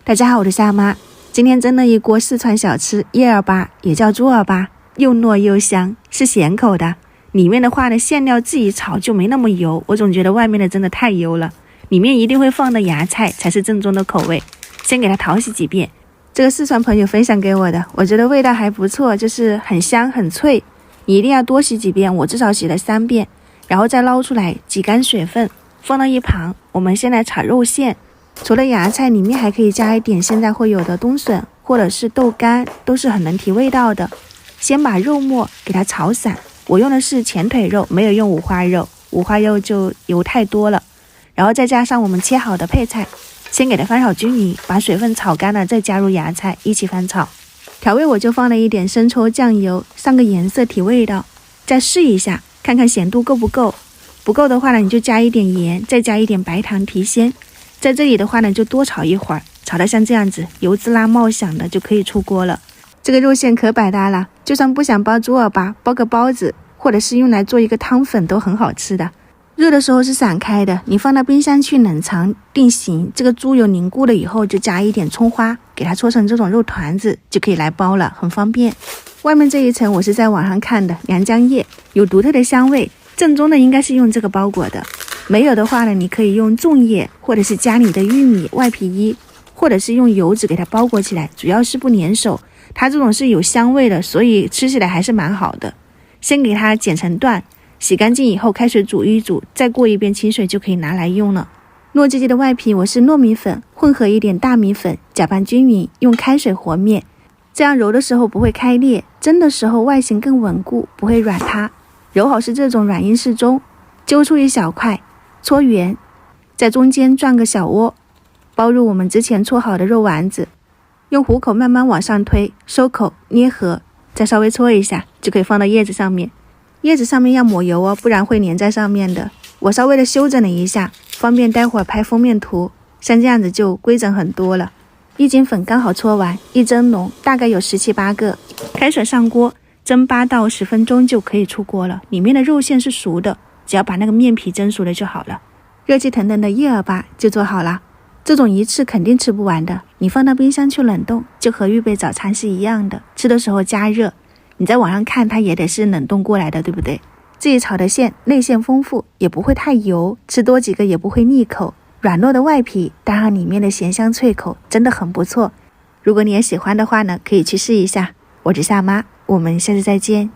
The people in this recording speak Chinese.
大家好，我是夏妈。今天蒸了一锅四川小吃叶儿粑，也叫猪耳粑，又糯又香，是咸口的。里面的话呢，馅料自己炒就没那么油，我总觉得外面的真的太油了。里面一定会放的芽菜才是正宗的口味。先给它淘洗几遍。这个四川朋友分享给我的，我觉得味道还不错，就是很香很脆。你一定要多洗几遍，我至少洗了3遍，然后再捞出来挤干水分，放到一旁。我们先来炒肉馅。除了芽菜，里面还可以加一点现在会有的冬笋或者是豆干，都是很能提味道的。先把肉末给它炒散，我用的是前腿肉，没有用五花肉，五花肉就油太多了。然后再加上我们切好的配菜，先给它翻炒均匀，把水分炒干了，再加入芽菜一起翻炒。调味我就放了一点生抽、酱油，上个颜色提味道。再试一下，看看咸度够不够。不够的话呢，你就加一点盐，再加一点白糖提鲜。在这里的话呢，就多炒一会儿，炒到像这样子油滋啦冒响的就可以出锅了。这个肉馅可百搭了，就算不想包猪耳粑，包个包子，或者是用来做一个汤粉都很好吃的。热的时候是散开的，你放到冰箱去冷藏定型。这个猪油凝固了以后，就加一点葱花，给它搓成这种肉团子，就可以来包了，很方便。外面这一层我是在网上看的，娘姜叶有独特的香味，正宗的应该是用这个包裹的。没有的话呢，你可以用粽叶，或者是家里的玉米外皮衣，或者是用油纸给它包裹起来，主要是不粘手。它这种是有香味的，所以吃起来还是蛮好的。先给它剪成段，洗干净以后开水煮一煮，再过一遍清水就可以拿来用了。糯叽叽的外皮我是糯米粉混合一点大米粉，搅拌均匀，用开水和面，这样揉的时候不会开裂，蒸的时候外形更稳固，不会软塌。揉好是这种软硬适中，揪出一小块，搓圆，在中间转个小窝，包入我们之前搓好的肉丸子，用虎口慢慢往上推，收口捏合，再稍微搓一下，就可以放到叶子上面。叶子上面要抹油哦，不然会粘在上面的。我稍微的修整了一下，方便待会儿拍封面图，像这样子就规整很多了。1斤粉刚好搓完，一蒸笼大概有17、8个，开水上锅蒸8到10分钟就可以出锅了。里面的肉馅是熟的，只要把那个面皮蒸熟了就好了。热气腾腾的叶耳粑就做好了，这种一次肯定吃不完的，你放到冰箱去冷冻，就和预备早餐是一样的，吃的时候加热。你在网上看它也得是冷冻过来的，对不对？自己炒的馅内馅丰富，也不会太油，吃多几个也不会腻口。软糯的外皮搭上里面的咸香脆口，真的很不错。如果你也喜欢的话呢，可以去试一下。我是夏妈，我们下次再见。